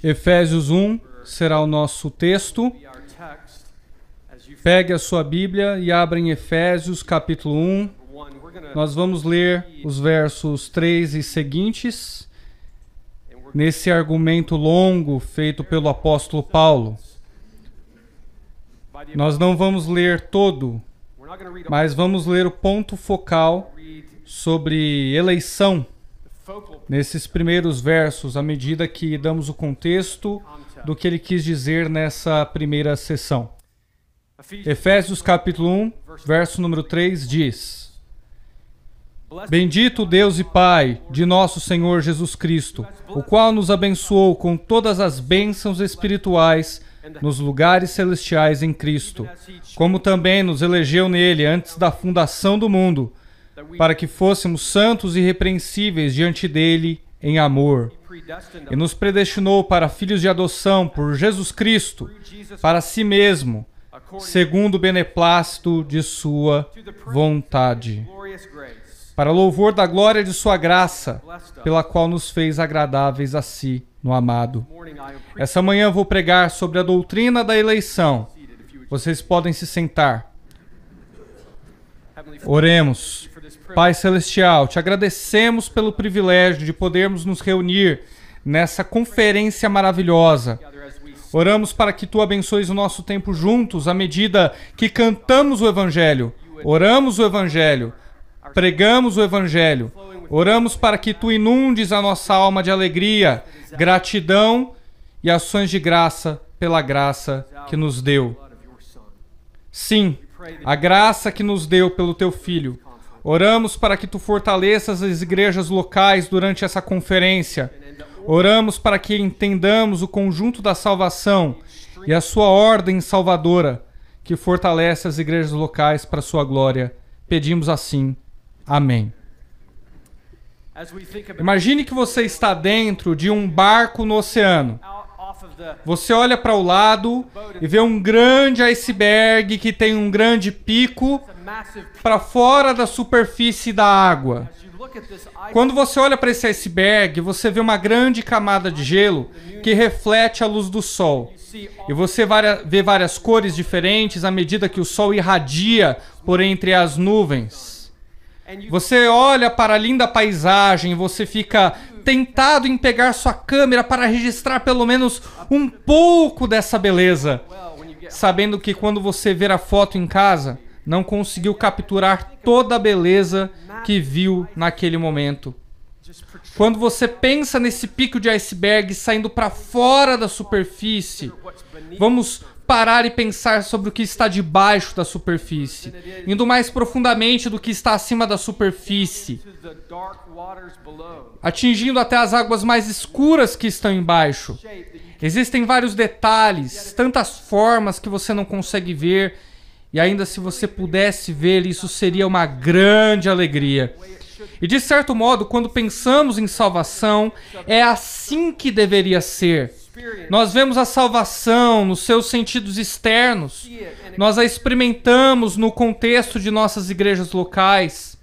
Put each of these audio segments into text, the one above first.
Efésios 1 será o nosso texto. Pegue a sua Bíblia e abra em Efésios capítulo 1. Nós vamos ler os versos 3 e seguintes, nesse argumento longo feito pelo apóstolo Paulo. Nós não vamos ler todo, mas vamos ler o ponto focal sobre eleição nesses primeiros versos, à medida que damos o contexto do que ele quis dizer nessa primeira sessão. Efésios capítulo 1, verso número 3 diz: Bendito Deus e Pai de nosso Senhor Jesus Cristo, o qual nos abençoou com todas as bênçãos espirituais nos lugares celestiais em Cristo, como também nos elegeu nele antes da fundação do mundo, para que fôssemos santos e irrepreensíveis diante dele em amor. E nos predestinou para filhos de adoção por Jesus Cristo, para si mesmo, segundo o beneplácito de sua vontade, para louvor da glória de sua graça, pela qual nos fez agradáveis a si no amado. Essa manhã vou pregar sobre a doutrina da eleição. Vocês podem se sentar. Oremos. Pai Celestial, te agradecemos pelo privilégio de podermos nos reunir nessa conferência maravilhosa. Oramos para que tu abençoes o nosso tempo juntos, à medida que cantamos o Evangelho, oramos o Evangelho, pregamos o Evangelho. Oramos para que tu inundes a nossa alma de alegria, gratidão e ações de graça pela graça que nos deu. Sim, a graça que nos deu pelo teu Filho. Oramos para que tu fortaleças as igrejas locais durante essa conferência. Oramos para que entendamos o conjunto da salvação e a sua ordem salvadora, que fortalece as igrejas locais para a sua glória. Pedimos assim. Amém. Imagine que você está dentro de um barco no oceano. Você olha para o lado e vê um grande iceberg que tem um grande pico para fora da superfície da água. Quando você olha para esse iceberg, você vê uma grande camada de gelo que reflete a luz do sol. E você vê várias cores diferentes à medida que o sol irradia por entre as nuvens. Você olha para a linda paisagem e você fica tentado em pegar sua câmera para registrar pelo menos um pouco dessa beleza, sabendo que quando você ver a foto em casa, não conseguiu capturar toda a beleza que viu naquele momento. Quando você pensa nesse pico de iceberg saindo para fora da superfície, vamos parar e pensar sobre o que está debaixo da superfície, indo mais profundamente do que está acima da superfície, atingindo até as águas mais escuras que estão embaixo. Existem vários detalhes, tantas formas que você não consegue ver, e ainda se você pudesse ver, isso seria uma grande alegria. E de certo modo, quando pensamos em salvação, é assim que deveria ser. Nós vemos a salvação nos seus sentidos externos. Nós a experimentamos no contexto de nossas igrejas locais.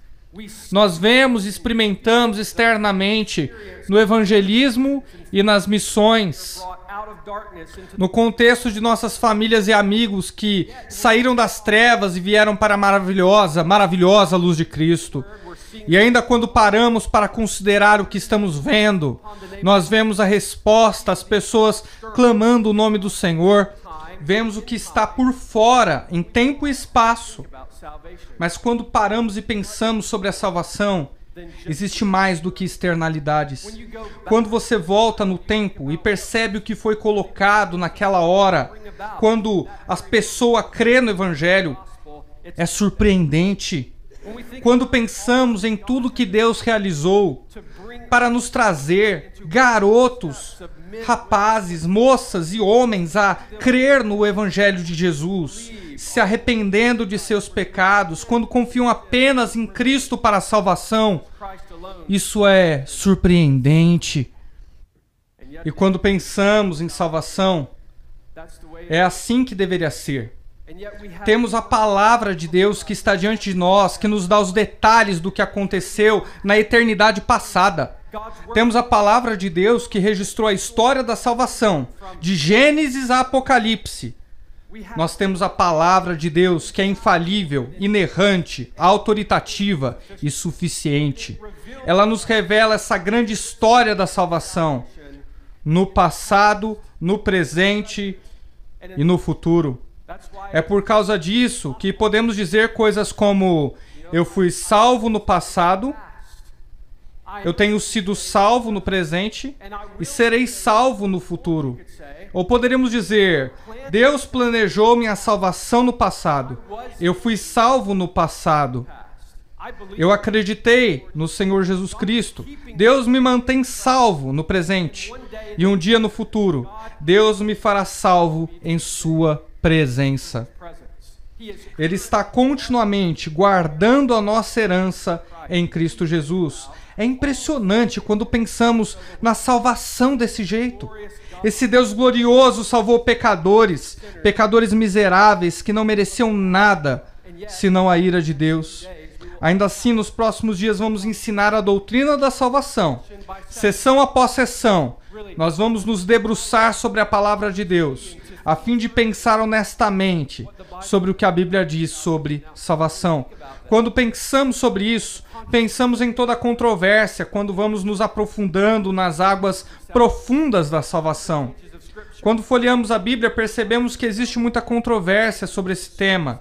Nós vemos e experimentamos externamente no evangelismo e nas missões. No contexto de nossas famílias e amigos que saíram das trevas e vieram para a maravilhosa luz de Cristo. E ainda quando paramos para considerar o que estamos vendo, nós vemos a resposta, as pessoas clamando o nome do Senhor, vemos o que está por fora, em tempo e espaço. Mas quando paramos e pensamos sobre a salvação, existe mais do que externalidades. Quando você volta no tempo e percebe o que foi colocado naquela hora, quando a pessoa crê no Evangelho, é surpreendente. Quando pensamos em tudo que Deus realizou para nos trazer garotos, rapazes, moças e homens a crer no Evangelho de Jesus, se arrependendo de seus pecados, quando confiam apenas em Cristo para a salvação, isso é surpreendente. E quando pensamos em salvação, é assim que deveria ser. Temos a palavra de Deus que está diante de nós, que nos dá os detalhes do que aconteceu na eternidade passada. Temos a palavra de Deus que registrou a história da salvação, de Gênesis a Apocalipse. Nós temos a palavra de Deus que é infalível, inerrante, autoritativa e suficiente. Ela nos revela essa grande história da salvação, no passado, no presente e no futuro. É por causa disso que podemos dizer coisas como: eu fui salvo no passado, eu tenho sido salvo no presente e serei salvo no futuro. Ou poderíamos dizer: Deus planejou minha salvação no passado, eu fui salvo no passado. Eu acreditei no Senhor Jesus Cristo. Deus me mantém salvo no presente. E um dia no futuro, Deus me fará salvo em sua presença. Ele está continuamente guardando a nossa herança em Cristo Jesus. É impressionante quando pensamos na salvação desse jeito. Esse Deus glorioso salvou pecadores, pecadores miseráveis que não mereciam nada, senão a ira de Deus. Ainda assim, nos próximos dias vamos ensinar a doutrina da salvação. Sessão após sessão, nós vamos nos debruçar sobre a palavra de Deus, a fim de pensar honestamente sobre o que a Bíblia diz sobre salvação. Quando pensamos sobre isso, pensamos em toda a controvérsia, quando vamos nos aprofundando nas águas profundas da salvação. Quando folheamos a Bíblia, percebemos que existe muita controvérsia sobre esse tema,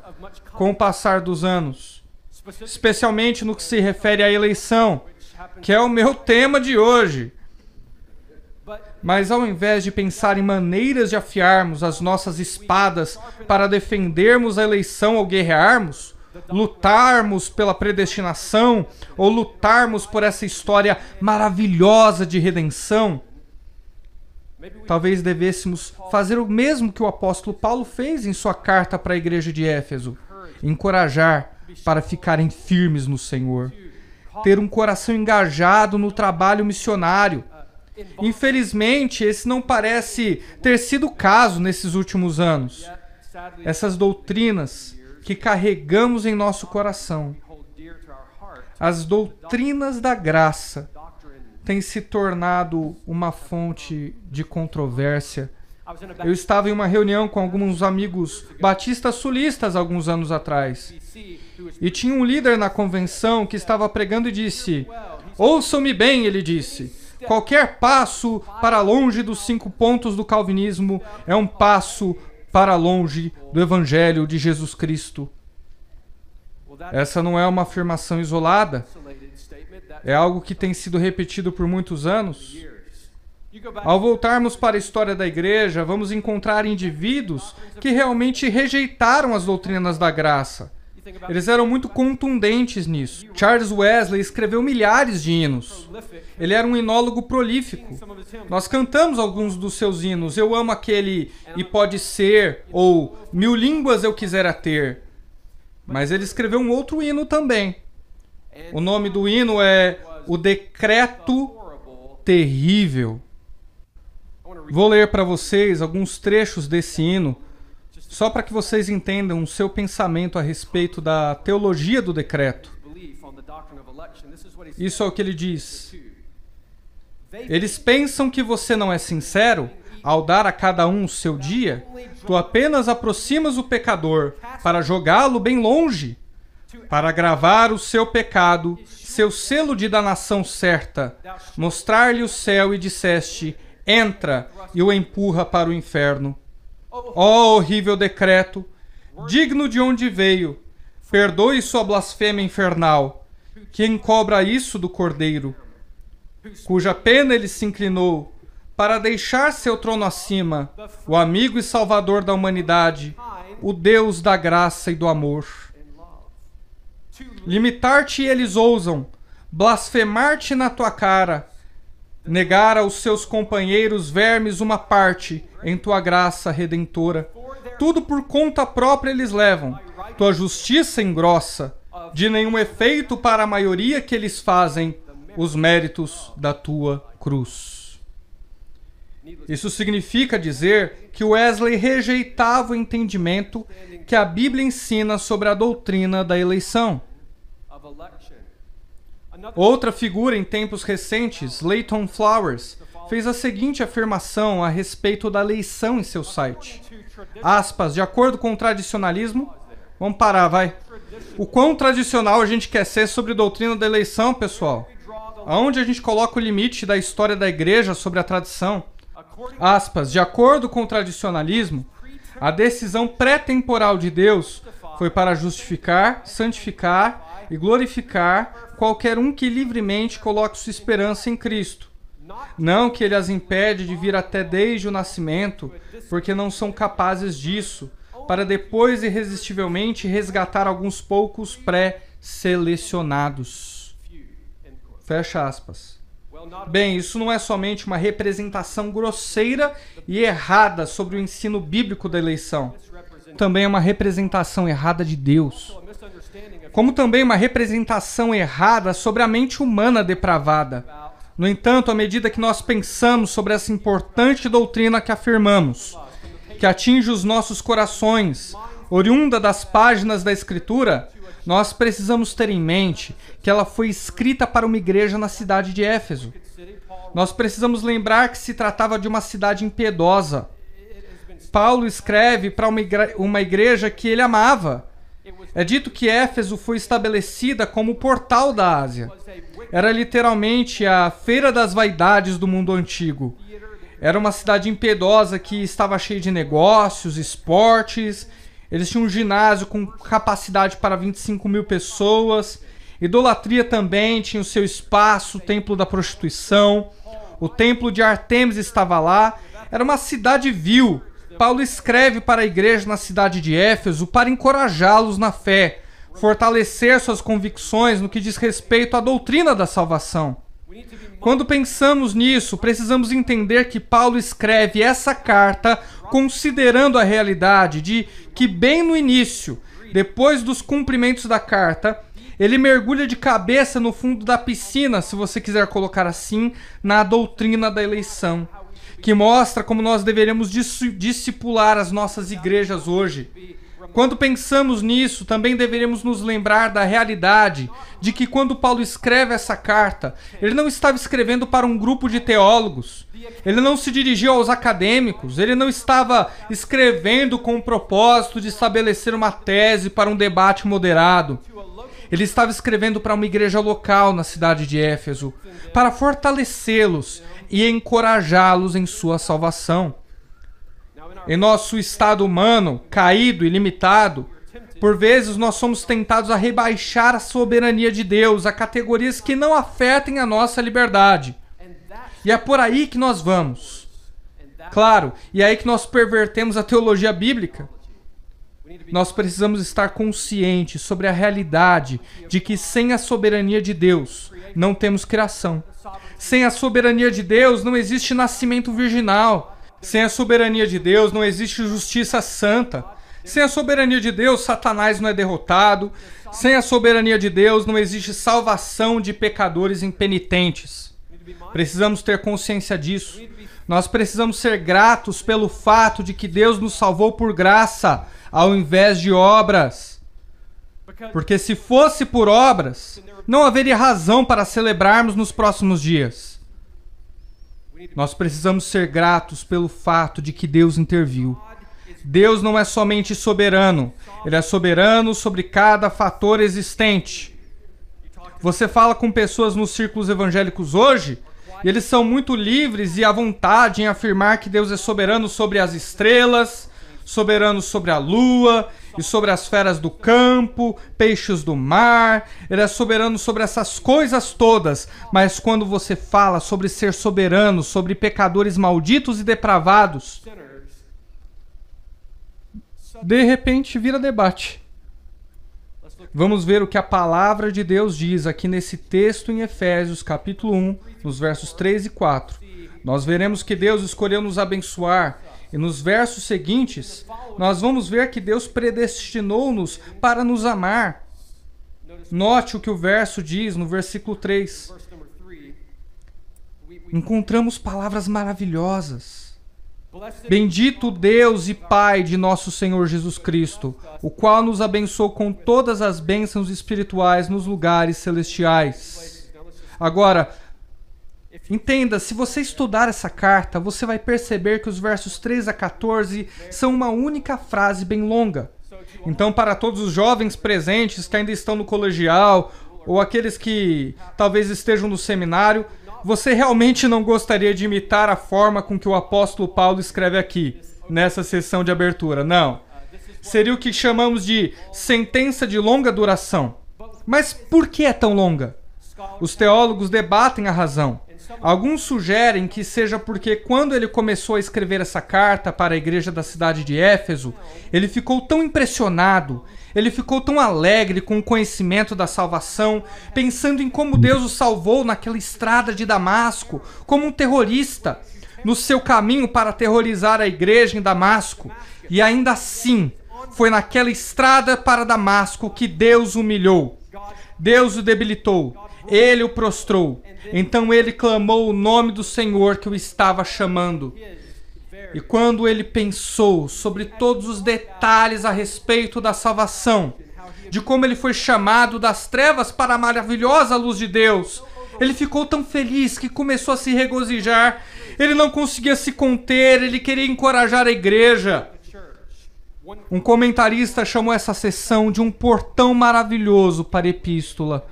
com o passar dos anos. Especialmente no que se refere à eleição, que é o meu tema de hoje. Mas ao invés de pensar em maneiras de afiarmos as nossas espadas para defendermos a eleição ou guerrearmos, lutarmos pela predestinação ou lutarmos por essa história maravilhosa de redenção, talvez devêssemos fazer o mesmo que o apóstolo Paulo fez em sua carta para a igreja de Éfeso: encorajar para ficarem firmes no Senhor, ter um coração engajado no trabalho missionário. Infelizmente, esse não parece ter sido o caso nesses últimos anos. Essas doutrinas que carregamos em nosso coração, as doutrinas da graça, têm se tornado uma fonte de controvérsia. Eu estava em uma reunião com alguns amigos batistas sulistas alguns anos atrás. E tinha um líder na convenção que estava pregando e disse: ouçam-me bem, ele disse, qualquer passo para longe dos 5 pontos do calvinismo é um passo para longe do Evangelho de Jesus Cristo. Essa não é uma afirmação isolada, é algo que tem sido repetido por muitos anos. Ao voltarmos para a história da igreja, vamos encontrar indivíduos que realmente rejeitaram as doutrinas da graça. Eles eram muito contundentes nisso. Charles Wesley escreveu milhares de hinos. Ele era um hinólogo prolífico. Nós cantamos alguns dos seus hinos. Eu amo aquele "E pode ser", ou "Mil línguas eu quisera ter". Mas ele escreveu um outro hino também. O nome do hino é "O Decreto Terrível". Vou ler para vocês alguns trechos desse hino, só para que vocês entendam o seu pensamento a respeito da teologia do decreto. Isso é o que ele diz. Eles pensam que você não é sincero ao dar a cada um o seu dia. Tu apenas aproximas o pecador para jogá-lo bem longe, para gravar o seu pecado, seu selo de danação certa, mostrar-lhe o céu e disseste: entra, e o empurra para o inferno. Ó horrível decreto, digno de onde veio, perdoe sua blasfêmia infernal. Quem cobra isso do Cordeiro, cuja pena ele se inclinou, para deixar seu trono acima, o amigo e salvador da humanidade, o Deus da graça e do amor. Limitar-te eles ousam, blasfemar-te na tua cara, negar aos seus companheiros vermes uma parte em tua graça redentora. Tudo por conta própria eles levam, tua justiça engrossa, de nenhum efeito para a maioria que eles fazem os méritos da tua cruz. Isso significa dizer que Wesley rejeitava o entendimento que a Bíblia ensina sobre a doutrina da eleição. Outra figura em tempos recentes, Leighton Flowers, fez a seguinte afirmação a respeito da eleição em seu site. Aspas, de acordo com o tradicionalismo... Vamos parar, vai. O quão tradicional a gente quer ser sobre doutrina da eleição, pessoal? Aonde a gente coloca o limite da história da igreja sobre a tradição? Aspas, de acordo com o tradicionalismo, a decisão pré-temporal de Deus foi para justificar, santificar e glorificar qualquer um que livremente coloque sua esperança em Cristo. Não que ele as impede de vir até desde o nascimento, porque não são capazes disso, para depois irresistivelmente resgatar alguns poucos pré-selecionados. Fecha aspas. Bem, isso não é somente uma representação grosseira e errada sobre o ensino bíblico da eleição. Também é uma representação errada de Deus. Como também uma representação errada sobre a mente humana depravada. No entanto, à medida que nós pensamos sobre essa importante doutrina que afirmamos, que atinge os nossos corações, oriunda das páginas da Escritura, nós precisamos ter em mente que ela foi escrita para uma igreja na cidade de Éfeso. Nós precisamos lembrar que se tratava de uma cidade impiedosa. Paulo escreve para uma igreja que ele amava. É dito que Éfeso foi estabelecida como o portal da Ásia. Era literalmente a feira das vaidades do mundo antigo. Era uma cidade impiedosa que estava cheia de negócios, esportes. Eles tinham um ginásio com capacidade para 25 mil pessoas. Idolatria também tinha o seu espaço, o templo da prostituição. O templo de Artemis estava lá. Era uma cidade vil. Paulo escreve para a igreja na cidade de Éfeso para encorajá-los na fé, fortalecer suas convicções no que diz respeito à doutrina da salvação. Quando pensamos nisso, precisamos entender que Paulo escreve essa carta considerando a realidade de que bem no início, depois dos cumprimentos da carta, ele mergulha de cabeça no fundo da piscina, se você quiser colocar assim, na doutrina da eleição, que mostra como nós deveríamos discipular as nossas igrejas hoje. Quando pensamos nisso, também deveríamos nos lembrar da realidade de que quando Paulo escreve essa carta, ele não estava escrevendo para um grupo de teólogos, ele não se dirigiu aos acadêmicos, ele não estava escrevendo com o propósito de estabelecer uma tese para um debate moderado. Ele estava escrevendo para uma igreja local na cidade de Éfeso, para fortalecê-los e encorajá-los em sua salvação. Em nosso estado humano, caído e limitado, por vezes nós somos tentados a rebaixar a soberania de Deus a categorias que não afetem a nossa liberdade. E é por aí que nós vamos. Claro, e é aí que nós pervertemos a teologia bíblica. Nós precisamos estar conscientes sobre a realidade de que sem a soberania de Deus não temos criação. Sem a soberania de Deus não existe nascimento virginal. Sem a soberania de Deus não existe justiça santa. Sem a soberania de Deus, Satanás não é derrotado. Sem a soberania de Deus não existe salvação de pecadores impenitentes. Precisamos ter consciência disso. Nós precisamos ser gratos pelo fato de que Deus nos salvou por graça, ao invés de obras. Porque se fosse por obras, não haveria razão para celebrarmos nos próximos dias. Nós precisamos ser gratos pelo fato de que Deus interviu. Deus não é somente soberano, Ele é soberano sobre cada fator existente. Você fala com pessoas nos círculos evangélicos hoje, e eles são muito livres e à vontade em afirmar que Deus é soberano sobre as estrelas, soberano sobre a lua e sobre as feras do campo, peixes do mar. Ele é soberano sobre essas coisas todas. Mas quando você fala sobre ser soberano sobre pecadores malditos e depravados, de repente vira debate. Vamos ver o que a palavra de Deus diz aqui nesse texto em Efésios capítulo 1, nos versos 3 e 4. Nós veremos que Deus escolheu nos abençoar. E nos versos seguintes, nós vamos ver que Deus predestinou-nos para nos amar. Note o que o verso diz no versículo 3. Encontramos palavras maravilhosas. Bendito Deus e Pai de nosso Senhor Jesus Cristo, o qual nos abençoou com todas as bênçãos espirituais nos lugares celestiais. Agora, entenda, se você estudar essa carta, você vai perceber que os versos 3 a 14 são uma única frase bem longa. Então, para todos os jovens presentes que ainda estão no colegial, ou aqueles que talvez estejam no seminário, você realmente não gostaria de imitar a forma com que o apóstolo Paulo escreve aqui, nessa sessão de abertura. Não. Seria o que chamamos de sentença de longa duração. Mas por que é tão longa? Os teólogos debatem a razão. Alguns sugerem que seja porque quando ele começou a escrever essa carta para a igreja da cidade de Éfeso, ele ficou tão impressionado, ele ficou tão alegre com o conhecimento da salvação, pensando em como Deus o salvou naquela estrada de Damasco, como um terrorista, no seu caminho para aterrorizar a igreja em Damasco. E ainda assim, foi naquela estrada para Damasco que Deus o humilhou. Deus o debilitou. Ele o prostrou. Então ele clamou o nome do Senhor que o estava chamando. E quando ele pensou sobre todos os detalhes a respeito da salvação, de como ele foi chamado das trevas para a maravilhosa luz de Deus, ele ficou tão feliz que começou a se regozijar. Ele não conseguia se conter, ele queria encorajar a igreja. Um comentarista chamou essa sessão de um portão maravilhoso para a epístola.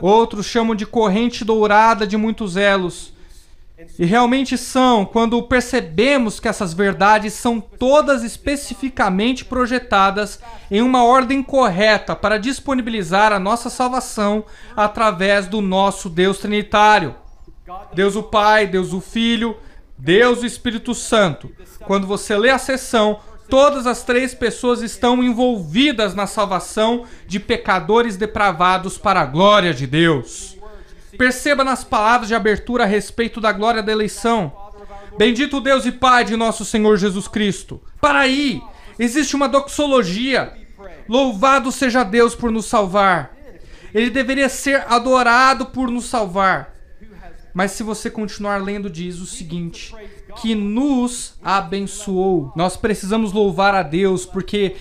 Outros chamam de corrente dourada de muitos elos. E realmente são, quando percebemos que essas verdades são todas especificamente projetadas em uma ordem correta para disponibilizar a nossa salvação através do nosso Deus Trinitário. Deus o Pai, Deus o Filho, Deus o Espírito Santo. Quando você lê a sessão, todas as três pessoas estão envolvidas na salvação de pecadores depravados para a glória de Deus. Perceba nas palavras de abertura a respeito da glória da eleição. Bendito Deus e Pai de nosso Senhor Jesus Cristo. Para aí, existe uma doxologia. Louvado seja Deus por nos salvar. Ele deveria ser adorado por nos salvar. Mas se você continuar lendo, diz o seguinte: que nos abençoou. Nós precisamos louvar a Deus porque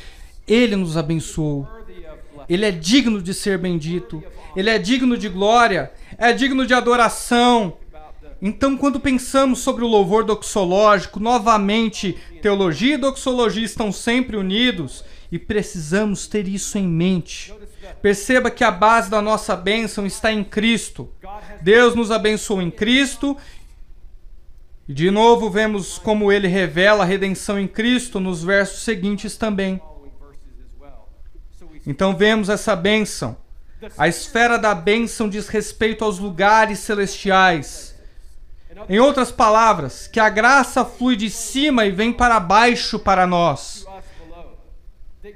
Ele nos abençoou. Ele é digno de ser bendito. Ele é digno de glória. É digno de adoração. Então, quando pensamos sobre o louvor doxológico, novamente, teologia e doxologia estão sempre unidos e precisamos ter isso em mente. Perceba que a base da nossa bênção está em Cristo. Deus nos abençoou em Cristo. E de novo vemos como ele revela a redenção em Cristo nos versos seguintes também. Então vemos essa bênção. A esfera da bênção diz respeito aos lugares celestiais. Em outras palavras, que a graça flui de cima e vem para baixo para nós.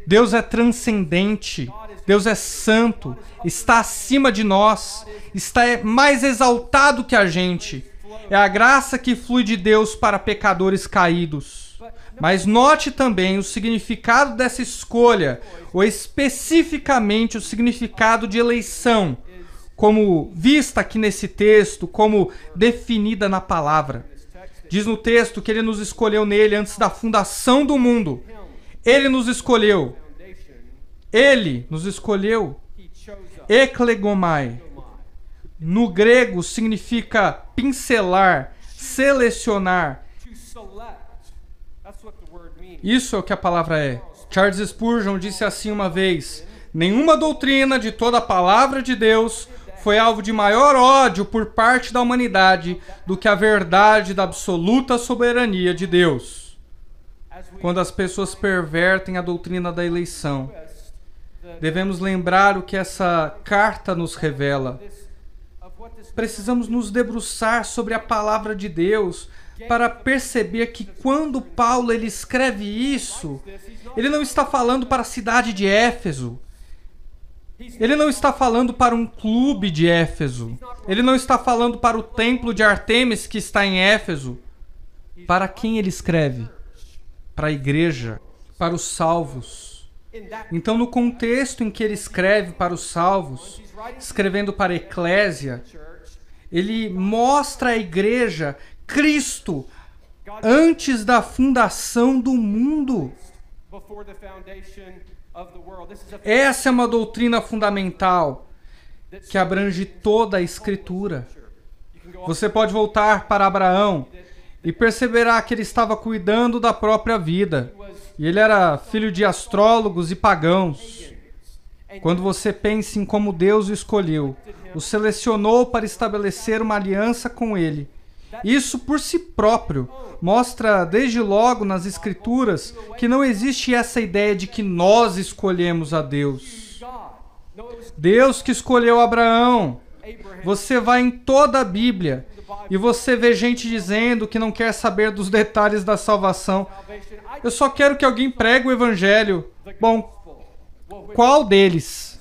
Deus é transcendente. Deus é santo. Está acima de nós. Está mais exaltado que a gente. É a graça que flui de Deus para pecadores caídos. Mas note também o significado dessa escolha, ou especificamente o significado de eleição, como vista aqui nesse texto, como definida na palavra. Diz no texto que ele nos escolheu nele antes da fundação do mundo. Ele nos escolheu. Ele nos escolheu. Eklegomai. No grego significa pincelar, selecionar. Isso é o que a palavra é. Charles Spurgeon disse assim uma vez: nenhuma doutrina de toda a palavra de Deus foi alvo de maior ódio por parte da humanidade do que a verdade da absoluta soberania de Deus. Quando as pessoas pervertem a doutrina da eleição, devemos lembrar o que essa carta nos revela. Precisamos nos debruçar sobre a palavra de Deus para perceber que quando Paulo ele escreve isso, ele não está falando para a cidade de Éfeso. Ele não está falando para um clube de Éfeso. Ele não está falando para o templo de Artemis que está em Éfeso. Para quem ele escreve? Para a igreja, para os salvos. Então, no contexto em que ele escreve para os salvos, escrevendo para a eclésia, ele mostra à igreja Cristo antes da fundação do mundo. Essa é uma doutrina fundamental. que abrange toda a Escritura. Você pode voltar para Abraão e perceberá que ele estava cuidando da própria vida. E ele era filho de astrólogos e pagãos. Quando você pensa em como Deus o escolheu, o selecionou para estabelecer uma aliança com ele, isso por si próprio mostra desde logo nas Escrituras que não existe essa ideia de que nós escolhemos a Deus. Deus que escolheu Abraão. Você vai em toda a Bíblia e você vê gente dizendo que não quer saber dos detalhes da salvação. Eu só quero que alguém pregue o Evangelho. Bom, qual deles?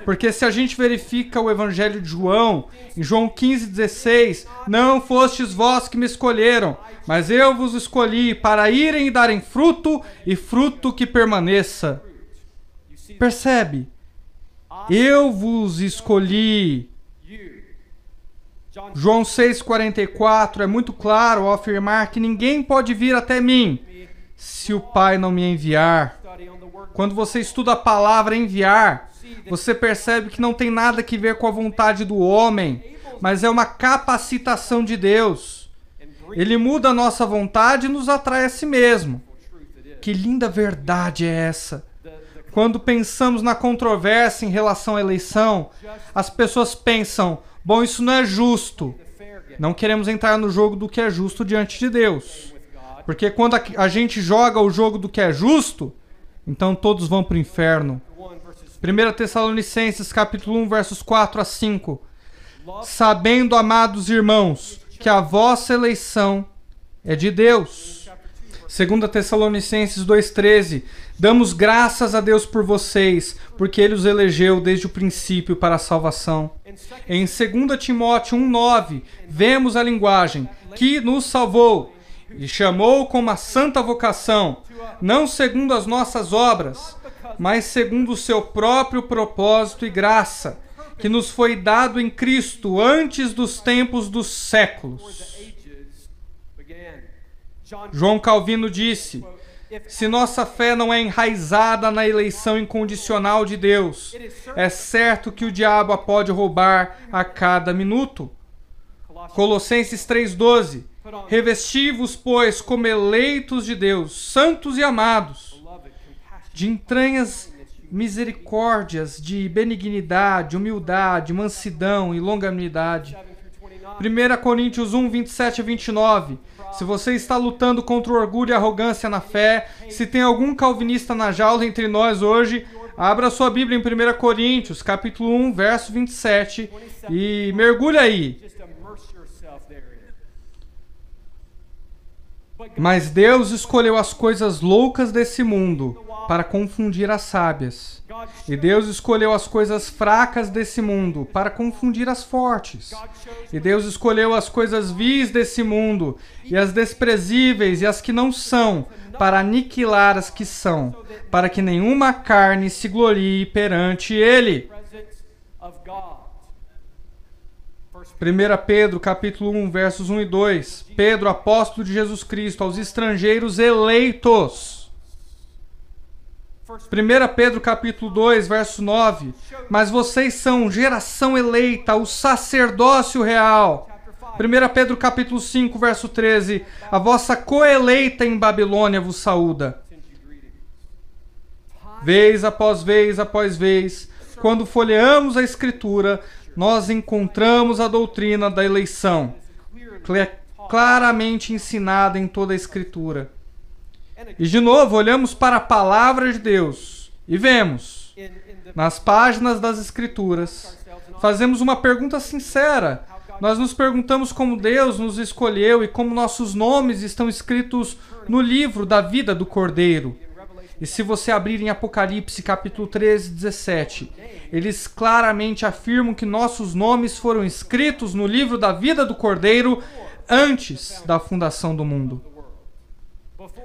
Porque se a gente verifica o Evangelho de João, em João 15:16, não fostes vós que me escolheram, mas eu vos escolhi para irem e darem fruto, e fruto que permaneça. Percebe? Eu vos escolhi. João 6,44 é muito claro ao afirmar que ninguém pode vir até mim se o Pai não me enviar. Quando você estuda a palavra enviar, você percebe que não tem nada a ver com a vontade do homem, mas é uma capacitação de Deus. Ele muda a nossa vontade e nos atrai a si mesmo. Que linda verdade é essa! Quando pensamos na controvérsia em relação à eleição, as pessoas pensam, bom, isso não é justo. Não queremos entrar no jogo do que é justo diante de Deus. Porque quando a gente joga o jogo do que é justo, então todos vão para o inferno. 1 Tessalonicenses capítulo 1, versos 4 a 5. Sabendo, amados irmãos, que a vossa eleição é de Deus. 2 Tessalonicenses 2,13. Damos graças a Deus por vocês, porque Ele os elegeu desde o princípio para a salvação. Em 2 Timóteo 1,9, vemos a linguagem que nos salvou e chamou com uma santa vocação, não segundo as nossas obras, mas segundo o seu próprio propósito e graça, que nos foi dado em Cristo antes dos tempos dos séculos. João Calvino disse, se nossa fé não é enraizada na eleição incondicional de Deus, é certo que o diabo a pode roubar a cada minuto. Colossenses 3,12. Revesti-vos, pois, como eleitos de Deus, santos e amados, de entranhas misericórdias, de benignidade, humildade, mansidão e longanimidade. 1 Coríntios 1, 27 a 29. Se você está lutando contra o orgulho e a arrogância na fé, se tem algum calvinista na jaula entre nós hoje, abra sua Bíblia em 1 Coríntios, capítulo 1, verso 27, e mergulha aí. Mas Deus escolheu as coisas loucas desse mundo para confundir as sábias. E Deus escolheu as coisas fracas desse mundo para confundir as fortes. E Deus escolheu as coisas vis desse mundo e as desprezíveis e as que não são, para aniquilar as que são, para que nenhuma carne se glorie perante Ele. 1 Pedro, capítulo 1, versos 1 e 2. Pedro, apóstolo de Jesus Cristo, aos estrangeiros eleitos. 1 Pedro, capítulo 2, verso 9. Mas vocês são geração eleita, o sacerdócio real. 1 Pedro, capítulo 5, verso 13. A vossa coeleita em Babilônia vos saúda. Vez após vez, quando folheamos a Escritura, nós encontramos a doutrina da eleição, claramente ensinada em toda a Escritura. E de novo, olhamos para a palavra de Deus e vemos, nas páginas das Escrituras, fazemos uma pergunta sincera. Nós nos perguntamos como Deus nos escolheu e como nossos nomes estão escritos no livro da vida do Cordeiro. E se você abrir em Apocalipse, capítulo 13, 17, eles claramente afirmam que nossos nomes foram escritos no livro da vida do Cordeiro antes da fundação do mundo.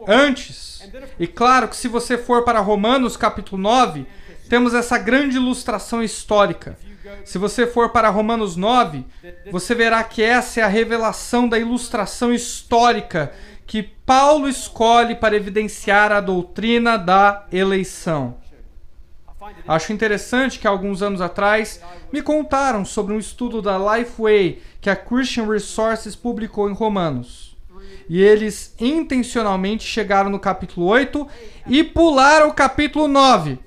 Antes. E claro que se você for para Romanos, capítulo 9, temos essa grande ilustração histórica. Se você for para Romanos 9, você verá que essa é a revelação da ilustração histórica que Paulo escolhe para evidenciar a doutrina da eleição. Acho interessante que alguns anos atrás me contaram sobre um estudo da Lifeway que a Christian Resources publicou em Romanos. E eles intencionalmente chegaram no capítulo 8 e pularam o capítulo 9.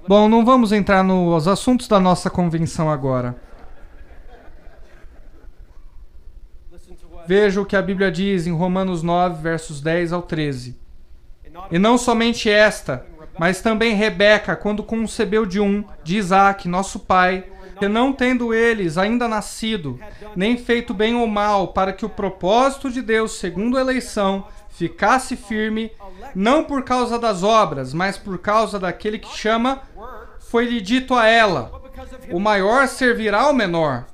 Bom, não vamos entrar nos assuntos da nossa convenção agora. Veja o que a Bíblia diz em Romanos 9, versos 10 ao 13. E não somente esta, mas também Rebeca, quando concebeu de Isaque, nosso pai, que não tendo eles ainda nascido, nem feito bem ou mal, para que o propósito de Deus, segundo a eleição, ficasse firme, não por causa das obras, mas por causa daquele que chama, foi-lhe dito a ela, o maior servirá ao menor.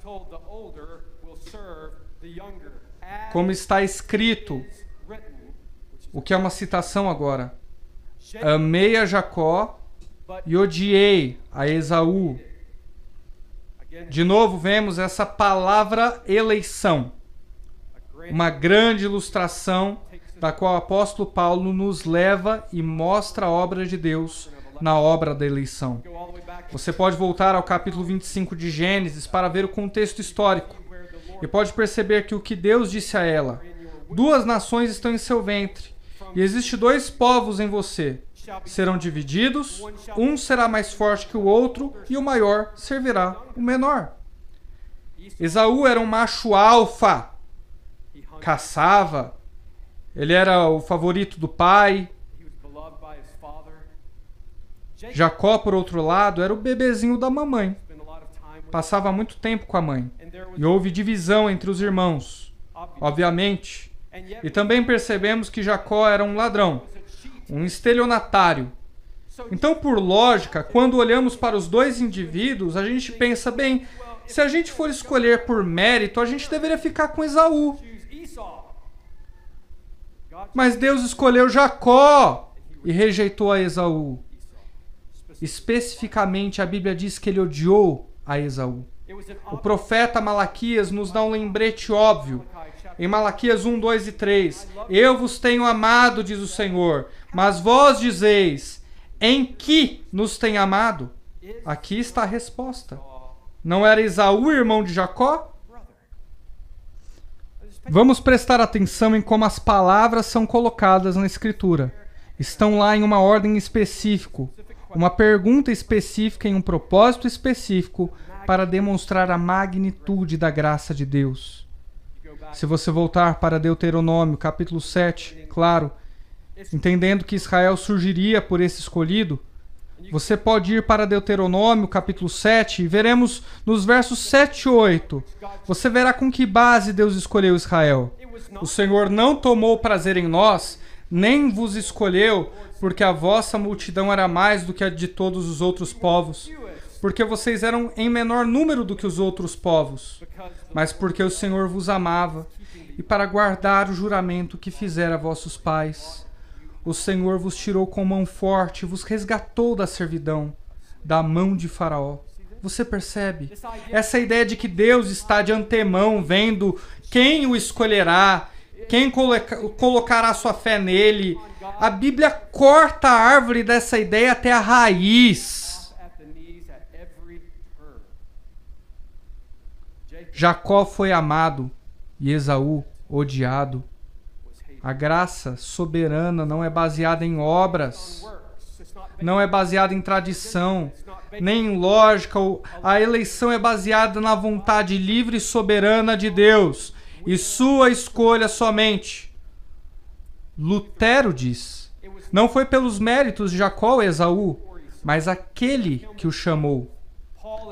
Como está escrito, o que é uma citação agora. Amei a Jacó e odiei a Esaú. De novo vemos essa palavra eleição. Uma grande ilustração da qual o apóstolo Paulo nos leva e mostra a obra de Deus na obra da eleição. Você pode voltar ao capítulo 25 de Gênesis para ver o contexto histórico. E pode perceber que o que Deus disse a ela, 2 nações estão em seu ventre, e existe 2 povos em você. Serão divididos, um será mais forte que o outro, e o maior servirá o menor. Esaú era um macho alfa, caçava, ele era o favorito do pai. Jacó, por outro lado, era o bebezinho da mamãe. Passava muito tempo com a mãe. E houve divisão entre os irmãos, obviamente. E também percebemos que Jacó era um ladrão, um estelionatário. Então, por lógica, quando olhamos para os 2 indivíduos, a gente pensa, bem, se a gente for escolher por mérito, a gente deveria ficar com Esaú. Mas Deus escolheu Jacó e rejeitou a Esaú. Especificamente, a Bíblia diz que ele odiou a Esaú. O profeta Malaquias nos dá um lembrete óbvio. Em Malaquias 1, 2 e 3. Eu vos tenho amado, diz o Senhor, mas vós dizeis, em que nos tem amado? Aqui está a resposta. Não era Esaú irmão de Jacó? Vamos prestar atenção em como as palavras são colocadas na Escritura. Estão lá em uma ordem específica, uma pergunta específica em um propósito específico para demonstrar a magnitude da graça de Deus. Se você voltar para Deuteronômio, capítulo 7, claro, entendendo que Israel surgiria por esse escolhido, você pode ir para Deuteronômio, capítulo 7, e veremos nos versos 7 e 8. Você verá com que base Deus escolheu Israel. O Senhor não tomou prazer em nós, nem vos escolheu, porque a vossa multidão era mais do que a de todos os outros povos, porque vocês eram em menor número do que os outros povos, mas porque o Senhor vos amava, e para guardar o juramento que fizera a vossos pais. O Senhor vos tirou com mão forte, vos resgatou da servidão, da mão de Faraó. Você percebe? Essa ideia de que Deus está de antemão vendo quem o escolherá, quem colocará sua fé nele. A Bíblia corta a árvore dessa ideia até a raiz. Jacó foi amado e Esaú odiado. A graça soberana não é baseada em obras, não é baseada em tradição, nem em lógica. A eleição é baseada na vontade livre e soberana de Deus e sua escolha somente. Lutero diz, não foi pelos méritos de Jacó e Esaú, mas aquele que o chamou.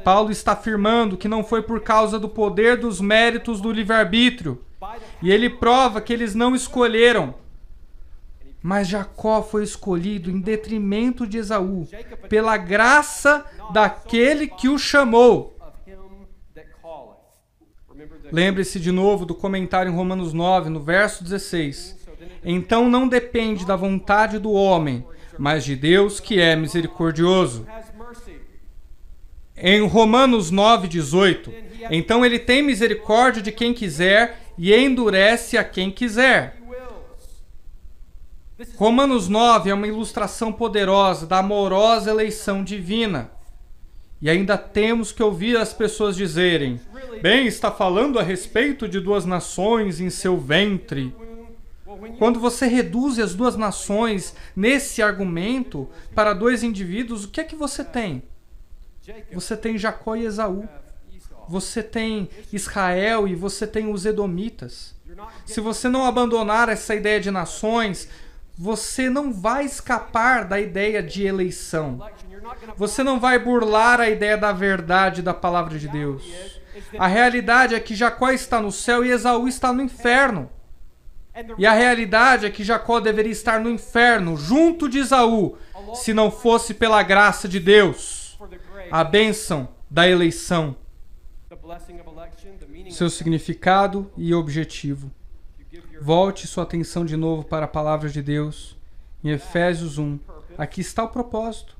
Paulo está afirmando que não foi por causa do poder dos méritos do livre-arbítrio. E ele prova que eles não escolheram. Mas Jacó foi escolhido em detrimento de Esaú, pela graça daquele que o chamou. Lembre-se de novo do comentário em Romanos 9, no verso 16. Então não depende da vontade do homem, mas de Deus que é misericordioso. Em Romanos 9, 18. Então ele tem misericórdia de quem quiser e endurece a quem quiser. Romanos 9 é uma ilustração poderosa da amorosa eleição divina. E ainda temos que ouvir as pessoas dizerem: bem, está falando a respeito de duas nações em seu ventre. Quando você reduz as duas nações nesse argumento para dois indivíduos, o que é que você tem? Você tem Jacó e Esaú. Você tem Israel e você tem os Edomitas. Se você não abandonar essa ideia de nações, você não vai escapar da ideia de eleição. Você não vai burlar a ideia da verdade da palavra de Deus. A realidade é que Jacó está no céu e Esaú está no inferno. E a realidade é que Jacó deveria estar no inferno, junto de Esaú, se não fosse pela graça de Deus. A bênção da eleição. Seu significado e objetivo. Volte sua atenção de novo para a palavra de Deus. Em Efésios 1, aqui está o propósito.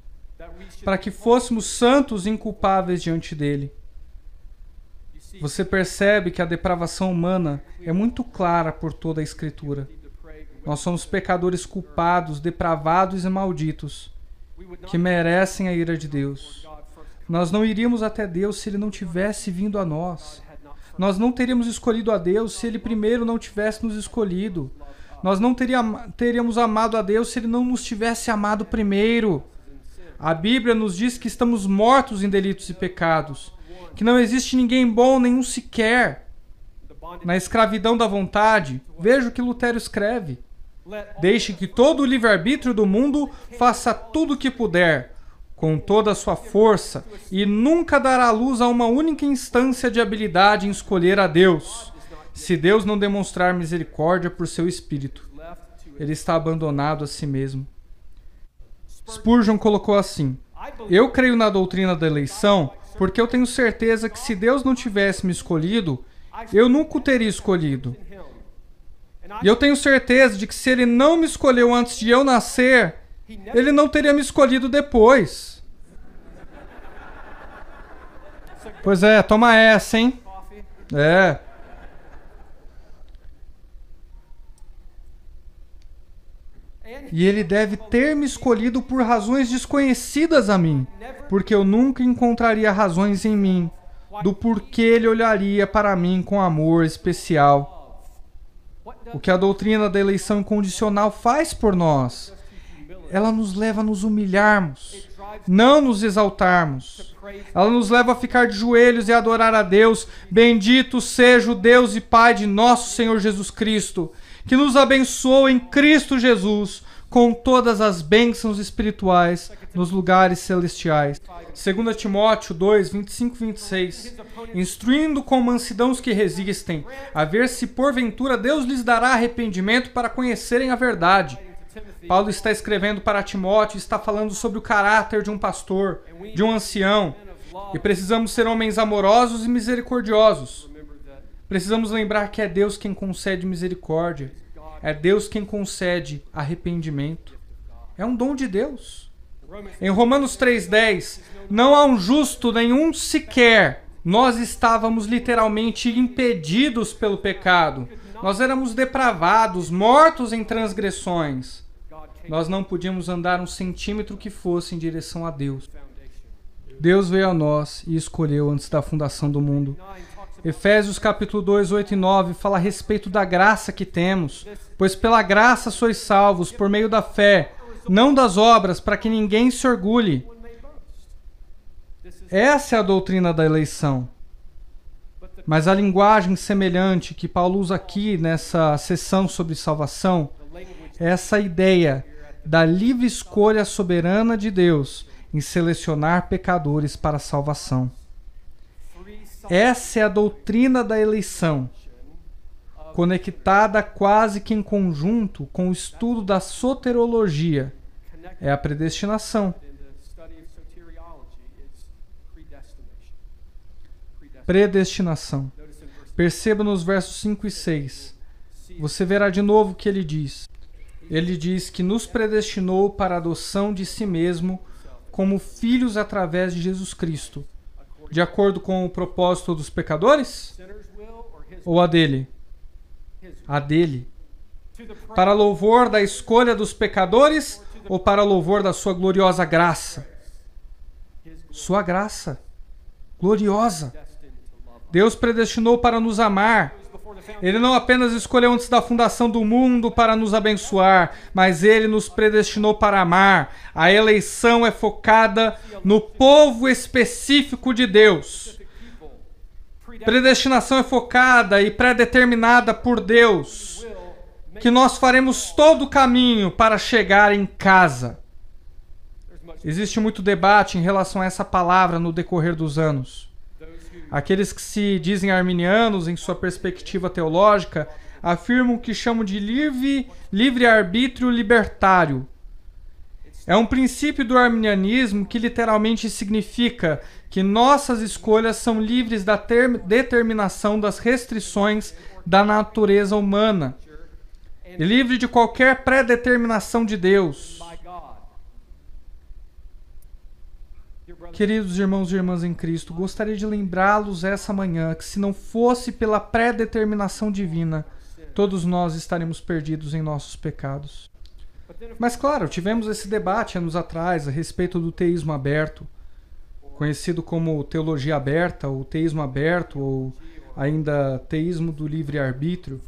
Para que fôssemos santos e inculpáveis diante dele. Você percebe que a depravação humana é muito clara por toda a Escritura. Nós somos pecadores culpados, depravados e malditos, que merecem a ira de Deus. Nós não iríamos até Deus se Ele não tivesse vindo a nós. Nós não teríamos escolhido a Deus se Ele primeiro não tivesse nos escolhido. Nós não teríamos amado a Deus se Ele não nos tivesse amado primeiro. A Bíblia nos diz que estamos mortos em delitos e pecados, que não existe ninguém bom, nenhum sequer. Na escravidão da vontade, veja o que Lutero escreve. Deixe que todo o livre-arbítrio do mundo faça tudo o que puder, com toda a sua força, e nunca dará luz a uma única instância de habilidade em escolher a Deus. Se Deus não demonstrar misericórdia por seu Espírito, ele está abandonado a si mesmo. Spurgeon colocou assim: eu creio na doutrina da eleição porque eu tenho certeza que se Deus não tivesse me escolhido, eu nunca o teria escolhido. E eu tenho certeza de que se Ele não me escolheu antes de eu nascer, Ele não teria me escolhido depois. Pois é, toma essa, hein? É. E Ele deve ter me escolhido por razões desconhecidas a mim, porque eu nunca encontraria razões em mim do porquê Ele olharia para mim com amor especial. O que a doutrina da eleição incondicional faz por nós? Ela nos leva a nos humilharmos, não nos exaltarmos. Ela nos leva a ficar de joelhos e adorar a Deus. Bendito seja o Deus e Pai de nosso Senhor Jesus Cristo, que nos abençoa em Cristo Jesus com todas as bênçãos espirituais nos lugares celestiais. 2 Timóteo 2, 25 e 26. Instruindo com mansidão os que resistem, a ver se porventura Deus lhes dará arrependimento para conhecerem a verdade. Paulo está escrevendo para Timóteo e está falando sobre o caráter de um pastor, de um ancião. E precisamos ser homens amorosos e misericordiosos. Precisamos lembrar que é Deus quem concede misericórdia. É Deus quem concede arrependimento. É um dom de Deus. Em Romanos 3,10, não há um justo nenhum sequer. Nós estávamos literalmente impedidos pelo pecado. Nós éramos depravados, mortos em transgressões. Nós não podíamos andar um centímetro que fosse em direção a Deus. Deus veio a nós e escolheu antes da fundação do mundo. Efésios capítulo 2, 8 e 9 fala a respeito da graça que temos. Pois pela graça sois salvos por meio da fé, não das obras, para que ninguém se orgulhe. Essa é a doutrina da eleição. Mas a linguagem semelhante que Paulo usa aqui nessa sessão sobre salvação é essa ideia da livre escolha soberana de Deus em selecionar pecadores para a salvação. Essa é a doutrina da eleição, conectada quase que em conjunto com o estudo da soteriologia. É a predestinação. Predestinação. Perceba nos versos 5 e 6. Você verá de novo o que ele diz. Ele diz que nos predestinou para a adoção de si mesmo como filhos através de Jesus Cristo, de acordo com o propósito dos pecadores? Ou a dele? A dele. Para louvor da escolha dos pecadores ou para louvor da sua gloriosa graça? Sua graça gloriosa. Deus predestinou para nos amar. Ele não apenas escolheu antes da fundação do mundo para nos abençoar, mas Ele nos predestinou para amar. A eleição é focada no povo específico de Deus. Predestinação é focada e pré-determinada por Deus, que nós faremos todo o caminho para chegar em casa. Existe muito debate em relação a essa palavra no decorrer dos anos. Aqueles que se dizem arminianos em sua perspectiva teológica afirmam que chamam de livre-arbítrio libertário. É um princípio do arminianismo que literalmente significa que nossas escolhas são livres da determinação das restrições da natureza humana e livre de qualquer pré-determinação de Deus. Queridos irmãos e irmãs em Cristo, gostaria de lembrá-los essa manhã que se não fosse pela pré-determinação divina, todos nós estaremos perdidos em nossos pecados. Mas claro, tivemos esse debate anos atrás a respeito do teísmo aberto, conhecido como teologia aberta, ou teísmo aberto, ou ainda teísmo do livre-arbítrio.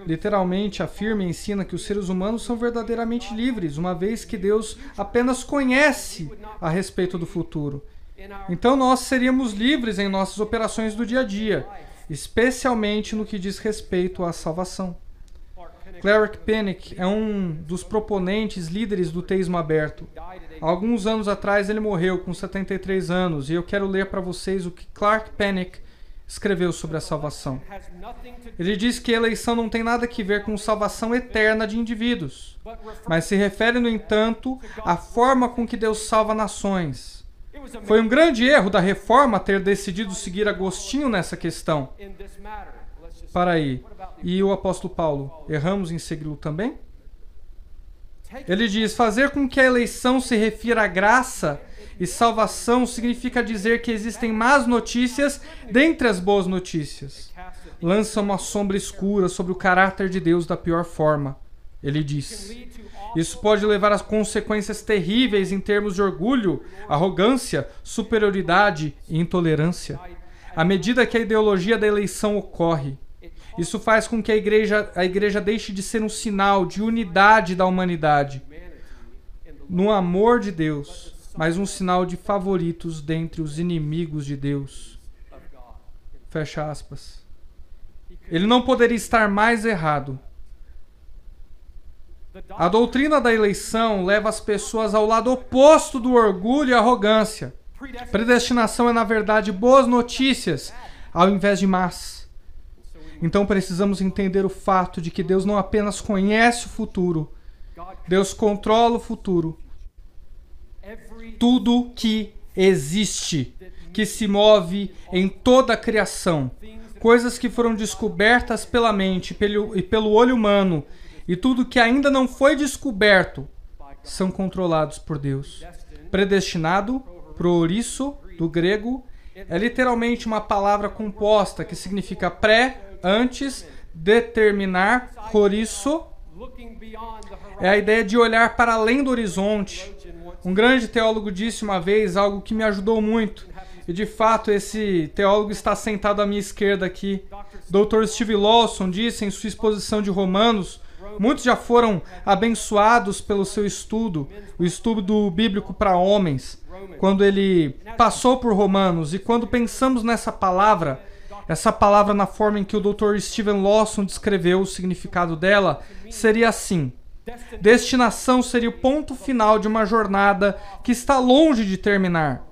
Literalmente afirma e ensina que os seres humanos são verdadeiramente livres, uma vez que Deus apenas conhece a respeito do futuro. Então nós seríamos livres em nossas operações do dia a dia, especialmente no que diz respeito à salvação. Clark Pinnock é um dos proponentes líderes do teísmo aberto. Há alguns anos atrás ele morreu com 73 anos, e eu quero ler para vocês o que Clark Pinnock escreveu sobre a salvação. Ele diz que a eleição não tem nada a ver com salvação eterna de indivíduos, mas se refere, no entanto, à forma com que Deus salva nações. Foi um grande erro da Reforma ter decidido seguir Agostinho nessa questão. Para aí, e o apóstolo Paulo, erramos em segui-lo também? Ele diz, fazer com que a eleição se refira à graça e salvação significa dizer que existem más notícias dentre as boas notícias. Lança uma sombra escura sobre o caráter de Deus da pior forma, ele diz. Isso pode levar a consequências terríveis em termos de orgulho, arrogância, superioridade e intolerância, à medida que a ideologia da eleição ocorre. Isso faz com que a igreja deixe de ser um sinal de unidade da humanidade, no amor de Deus, mas um sinal de favoritos dentre os inimigos de Deus. Fecha aspas. Ele não poderia estar mais errado. A doutrina da eleição leva as pessoas ao lado oposto do orgulho e arrogância. Predestinação é, na verdade, boas notícias, ao invés de más. Então precisamos entender o fato de que Deus não apenas conhece o futuro, Deus controla o futuro. Tudo que existe, que se move em toda a criação, coisas que foram descobertas pela mente e pelo olho humano, e tudo que ainda não foi descoberto, são controlados por Deus. Predestinado, proorisso, do grego, é literalmente uma palavra composta que significa pré, antes, determinar, horisso. É a ideia de olhar para além do horizonte. Um grande teólogo disse uma vez algo que me ajudou muito. E de fato esse teólogo está sentado à minha esquerda aqui. Dr. Steve Lawson disse em sua exposição de Romanos: muitos já foram abençoados pelo seu estudo, o estudo bíblico para homens, quando ele passou por Romanos. E quando pensamos nessa palavra, essa palavra na forma em que o Dr. Steven Lawson descreveu o significado dela, seria assim: destinação seria o ponto final de uma jornada que está longe de terminar.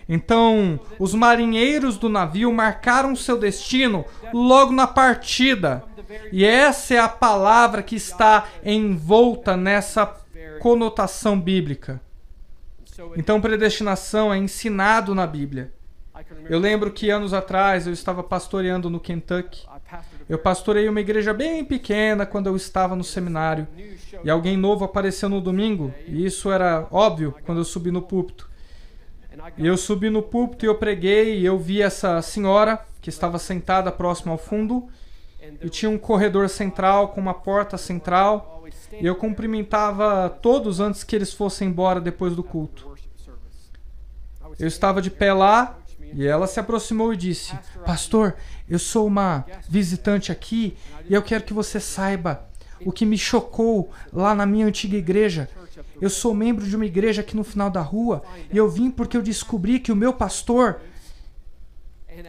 Então, os marinheiros do navio marcaram seu destino logo na partida. E essa é a palavra que está envolta nessa conotação bíblica. Então, predestinação é ensinado na Bíblia. Eu lembro que anos atrás eu estava pastoreando no Kentucky. Eu pastorei uma igreja bem pequena quando eu estava no seminário. E alguém novo apareceu no domingo. E isso era óbvio quando eu subi no púlpito. E eu subi no púlpito e eu preguei. E eu vi essa senhora que estava sentada próximo ao fundo. e tinha um corredor central com uma porta central, e eu cumprimentava todos antes que eles fossem embora depois do culto. Eu estava de pé lá, e ela se aproximou e disse: pastor, eu sou uma visitante aqui, e eu quero que você saiba o que me chocou lá na minha antiga igreja. Eu sou membro de uma igreja aqui no final da rua, e eu vim porque eu descobri que o meu pastor...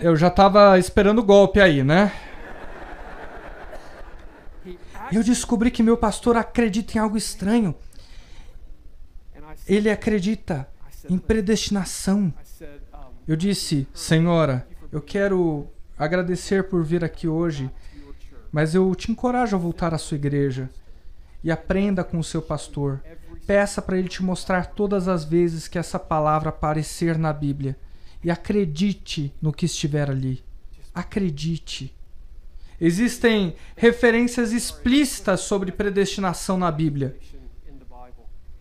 Eu já estava esperando o golpe aí, né? Eu descobri que meu pastor acredita em algo estranho. Ele acredita em predestinação. Eu disse: senhora, eu quero agradecer por vir aqui hoje, mas eu te encorajo a voltar à sua igreja e aprenda com o seu pastor. Peça para ele te mostrar todas as vezes que essa palavra aparecer na Bíblia. E acredite no que estiver ali. Acredite. Existem referências explícitas sobre predestinação na Bíblia.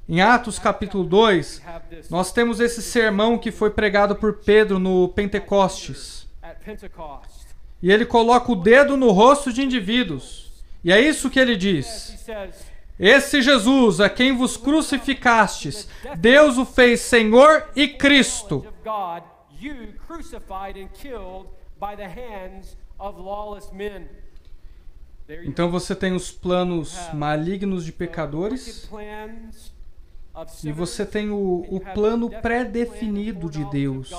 Em Atos capítulo 2, nós temos esse sermão que foi pregado por Pedro no Pentecostes. E ele coloca o dedo no rosto de indivíduos. E é isso que ele diz: esse Jesus, a quem vos crucificastes, Deus o fez Senhor e Cristo. Então você tem os planos malignos de pecadores e você tem o plano pré-definido de Deus,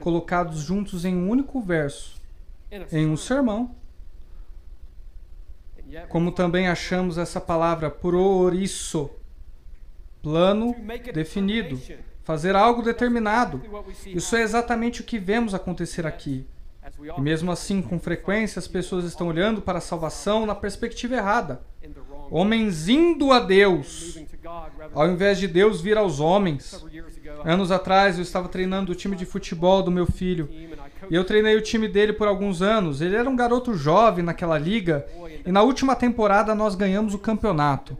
colocados juntos em um único verso, em um sermão. Como também achamos essa palavra prorisso, plano definido, fazer algo determinado. Isso é exatamente o que vemos acontecer aqui. E mesmo assim, com frequência, as pessoas estão olhando para a salvação na perspectiva errada. Homens indo a Deus, ao invés de Deus vir aos homens. Anos atrás, eu estava treinando o time de futebol do meu filho. E eu treinei o time dele por alguns anos. Ele era um garoto jovem naquela liga. E na última temporada, nós ganhamos o campeonato.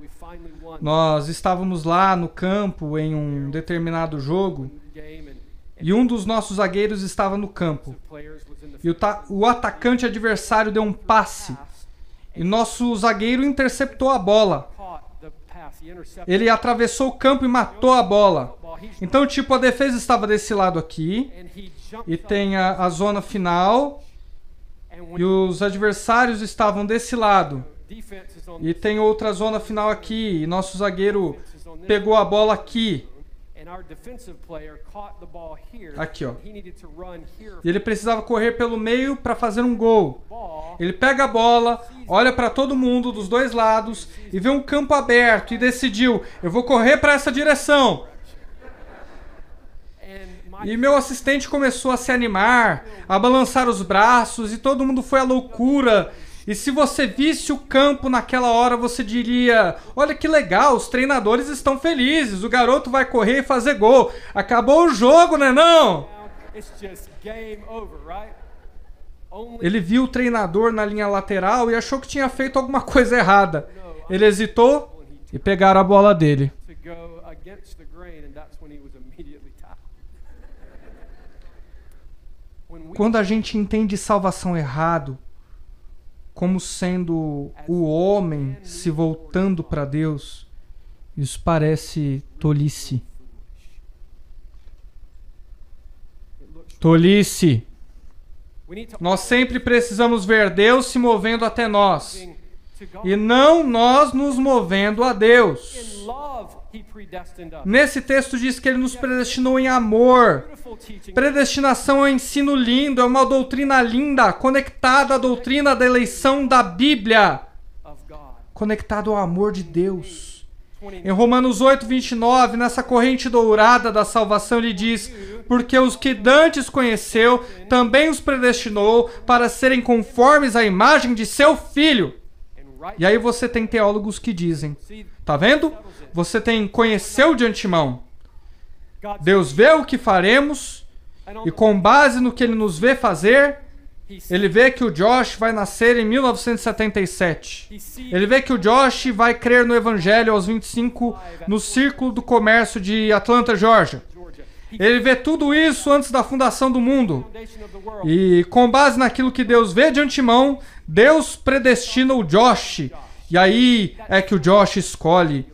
Nós estávamos lá no campo em um determinado jogo. E um dos nossos zagueiros estava no campo. E o atacante adversário deu um passe. E nosso zagueiro interceptou a bola. Ele atravessou o campo e matou a bola. Então, tipo, a defesa estava desse lado aqui. E tem a zona final. E os adversários estavam desse lado. E tem outra zona final aqui. E nosso zagueiro pegou a bola aqui. Aqui, ó. E ele precisava correr pelo meio para fazer um gol. Ele pega a bola, olha para todo mundo dos dois lados e vê um campo aberto e decidiu: eu vou correr para essa direção. E meu assistente começou a se animar, a balançar os braços, e todo mundo foi à loucura. E se você visse o campo naquela hora, você diria: olha que legal, os treinadores estão felizes, o garoto vai correr e fazer gol. Acabou o jogo, né não? Ele viu o treinador na linha lateral e achou que tinha feito alguma coisa errada. Ele hesitou e pegaram a bola dele. Quando a gente entende salvação errado, como sendo o homem se voltando para Deus, isso parece tolice. Tolice. Nós sempre precisamos ver Deus se movendo até nós, e não nós nos movendo a Deus. Nesse texto diz que Ele nos predestinou em amor. Predestinação é um ensino lindo, é uma doutrina linda, conectada à doutrina da eleição da Bíblia, conectado ao amor de Deus. Em Romanos 8:29, nessa corrente dourada da salvação, ele diz: porque os que dantes conheceu, também os predestinou para serem conformes à imagem de seu Filho. E aí você tem teólogos que dizem: tá vendo? Você tem conheceu de antemão. Deus vê o que faremos, e com base no que Ele nos vê fazer, Ele vê que o Josh vai nascer em 1977. Ele vê que o Josh vai crer no Evangelho aos 25 no Círculo do Comércio de Atlanta, Georgia. Ele vê tudo isso antes da fundação do mundo. E com base naquilo que Deus vê de antemão, Deus predestina o Josh, e aí é que o Josh escolhe.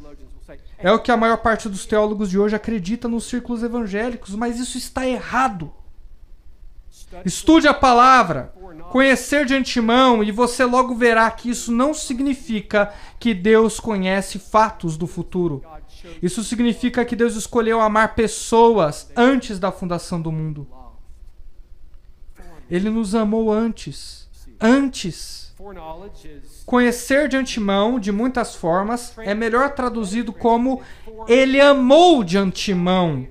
É o que a maior parte dos teólogos de hoje acredita nos círculos evangélicos, mas isso está errado. Estude a palavra, conhecer de antemão, e você logo verá que isso não significa que Deus conhece fatos do futuro. Isso significa que Deus escolheu amar pessoas antes da fundação do mundo. Ele nos amou antes. Conhecer de antemão, de muitas formas, é melhor traduzido como Ele amou de antemão.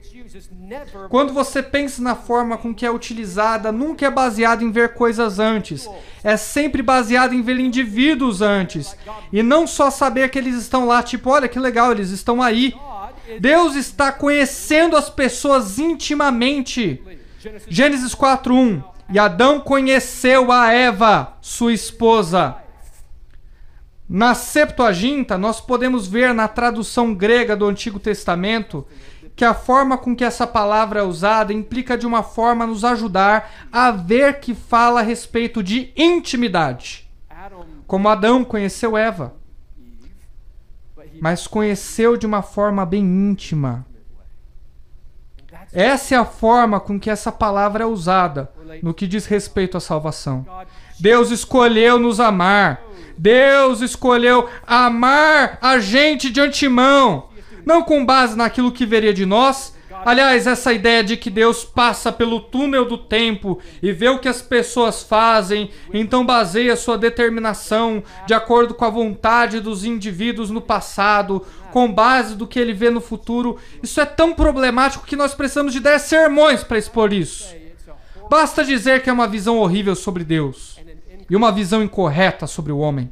Quando você pensa na forma com que é utilizada, nunca é baseado em ver coisas antes. É sempre baseado em ver indivíduos antes. E não só saber que eles estão lá, tipo, olha que legal, eles estão aí. Deus está conhecendo as pessoas intimamente. Gênesis 4:1. E Adão conheceu a Eva, sua esposa. Na Septuaginta, nós podemos ver na tradução grega do Antigo Testamento que a forma com que essa palavra é usada implica de uma forma a nos ajudar a ver que fala a respeito de intimidade. Como Adão conheceu Eva, mas conheceu de uma forma bem íntima. Essa é a forma com que essa palavra é usada no que diz respeito à salvação. Deus escolheu nos amar. Deus escolheu amar a gente de antemão. Não com base naquilo que veria de nós. Aliás, essa ideia de que Deus passa pelo túnel do tempo e vê o que as pessoas fazem, então baseia sua determinação de acordo com a vontade dos indivíduos no passado, com base do que ele vê no futuro. Isso é tão problemático que nós precisamos de 10 sermões para expor isso. Basta dizer que é uma visão horrível sobre Deus e uma visão incorreta sobre o homem.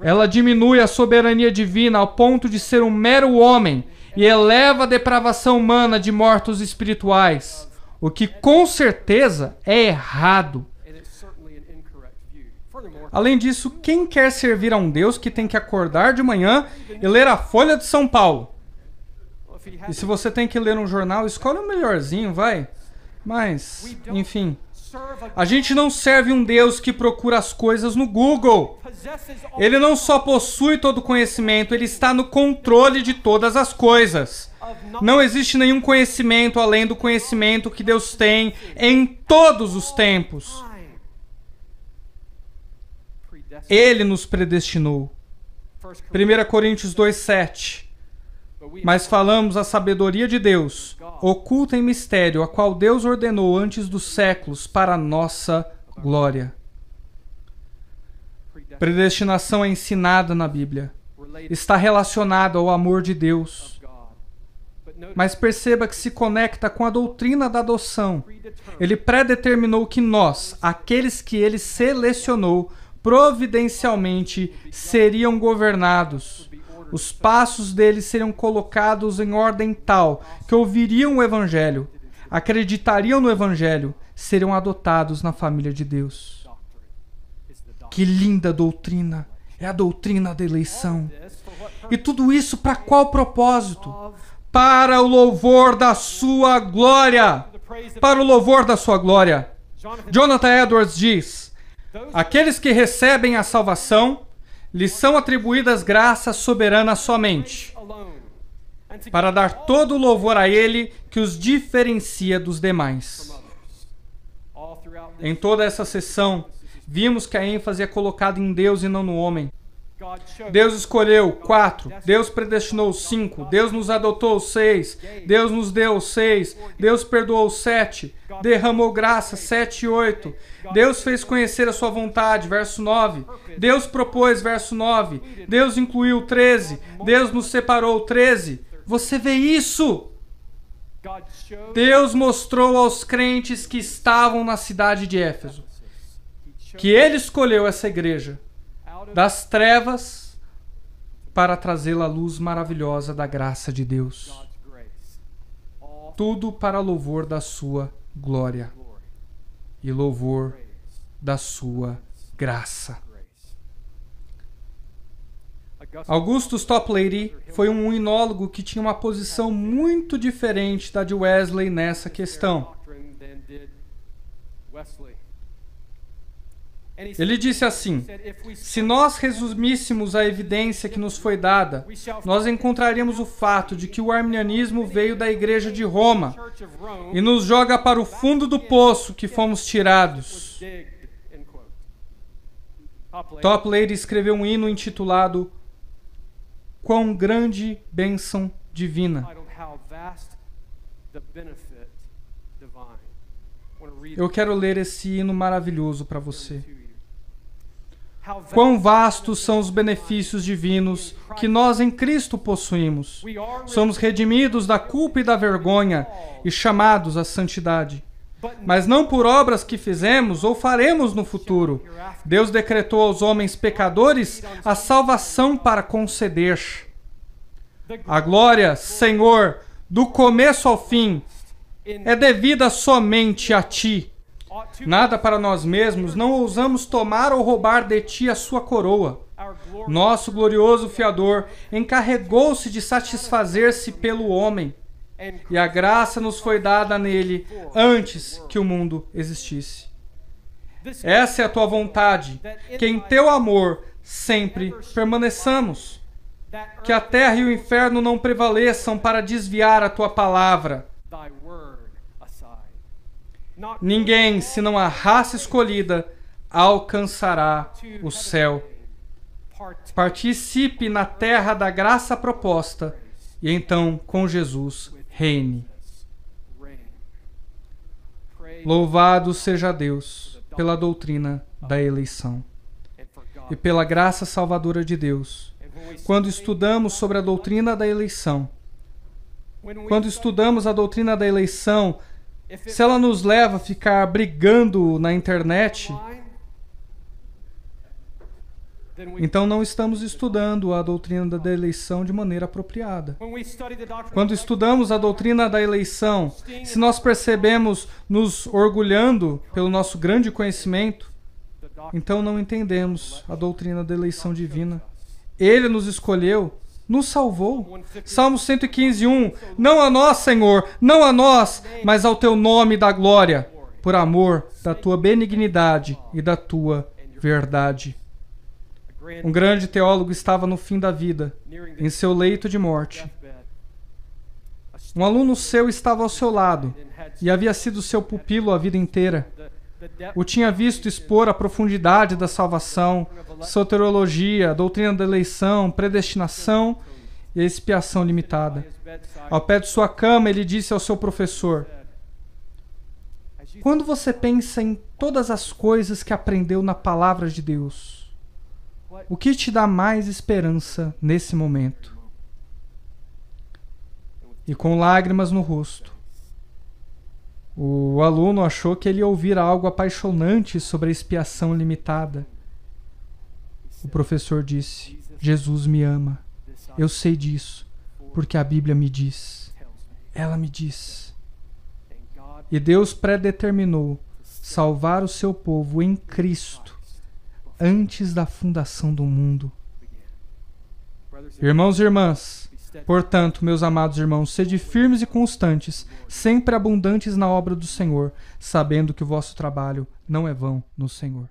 Ela diminui a soberania divina ao ponto de ser um mero homem e eleva a depravação humana de mortos espirituais, o que com certeza é errado. Além disso, quem quer servir a um Deus que tem que acordar de manhã e ler a Folha de São Paulo? E se você tem que ler um jornal, escolhe o melhorzinho, vai. Mas, enfim... A gente não serve um Deus que procura as coisas no Google. Ele não só possui todo o conhecimento, ele está no controle de todas as coisas. Não existe nenhum conhecimento além do conhecimento que Deus tem em todos os tempos. Ele nos predestinou. 1 Coríntios 2:7. Mas falamos a sabedoria de Deus, oculta em mistério, a qual Deus ordenou antes dos séculos para a nossa glória. Predestinação é ensinada na Bíblia. Está relacionada ao amor de Deus. Mas perceba que se conecta com a doutrina da adoção. Ele predeterminou que nós, aqueles que ele selecionou, providencialmente seriam governados. Os passos deles seriam colocados em ordem tal que ouviriam o Evangelho, acreditariam no Evangelho, seriam adotados na família de Deus. Que linda doutrina! É a doutrina da eleição. E tudo isso para qual propósito? Para o louvor da sua glória. Para o louvor da sua glória. Jonathan Edwards diz: aqueles que recebem a salvação lhes são atribuídas graças soberanas somente, para dar todo o louvor a Ele que os diferencia dos demais. Em toda essa sessão, vimos que a ênfase é colocada em Deus e não no homem. Deus escolheu 4, Deus predestinou 5, Deus nos adotou 6, Deus nos deu 6, Deus perdoou 7, derramou graça 7 e 8, Deus fez conhecer a sua vontade, verso 9, Deus propôs, verso 9, Deus incluiu 13, Deus nos separou 13. Você vê isso? Deus mostrou aos crentes que estavam na cidade de Éfeso que Ele escolheu essa igreja das trevas para trazê-la à luz maravilhosa da graça de Deus. Tudo para louvor da sua glória e louvor da sua graça. Augustus Toplady foi um unólogo que tinha uma posição muito diferente da de Wesley nessa questão. Ele disse assim: se nós resumíssemos a evidência que nos foi dada, nós encontraríamos o fato de que o arminianismo veio da Igreja de Roma e nos joga para o fundo do poço que fomos tirados. Toplady escreveu um hino intitulado Quão Grande Bênção Divina. Eu quero ler esse hino maravilhoso para você. Quão vastos são os benefícios divinos que nós em Cristo possuímos. Somos redimidos da culpa e da vergonha e chamados à santidade. Mas não por obras que fizemos ou faremos no futuro. Deus decretou aos homens pecadores a salvação para conceder. A glória, Senhor, do começo ao fim, é devida somente a Ti. Nada para nós mesmos, não ousamos tomar ou roubar de Ti a sua coroa. Nosso glorioso Fiador encarregou-se de satisfazer-se pelo homem, e a graça nos foi dada nele antes que o mundo existisse. Essa é a Tua vontade, que em Teu amor sempre permaneçamos. Que a terra e o inferno não prevaleçam para desviar a Tua palavra. Ninguém, senão a raça escolhida, alcançará o céu. Participe na terra da graça proposta e então com Jesus reine. Louvado seja Deus pela doutrina da eleição e pela graça salvadora de Deus. Quando estudamos sobre a doutrina da eleição, se ela nos leva a ficar brigando na internet, então não estamos estudando a doutrina da eleição de maneira apropriada. Quando estudamos a doutrina da eleição, se nós percebemos nos orgulhando pelo nosso grande conhecimento, então não entendemos a doutrina da eleição divina. Ele nos escolheu, nos salvou. Salmo 115:1. Não a nós, Senhor, não a nós, mas ao Teu nome da glória, por amor da Tua benignidade e da Tua verdade. Um grande teólogo estava no fim da vida, em seu leito de morte. Um aluno seu estava ao seu lado e havia sido seu pupilo a vida inteira. O tinha visto expor a profundidade da salvação, soteriologia, doutrina da eleição, predestinação e a expiação limitada. Ao pé de sua cama, ele disse ao seu professor: quando você pensa em todas as coisas que aprendeu na palavra de Deus, o que te dá mais esperança nesse momento? E com lágrimas no rosto, o aluno achou que ele ia ouvir algo apaixonante sobre a expiação limitada. O professor disse: Jesus me ama. Eu sei disso, porque a Bíblia me diz. Ela me diz. E Deus predeterminou salvar o seu povo em Cristo antes da fundação do mundo. Irmãos e irmãs, portanto, meus amados irmãos, sede firmes e constantes, sempre abundantes na obra do Senhor, sabendo que o vosso trabalho não é vão no Senhor.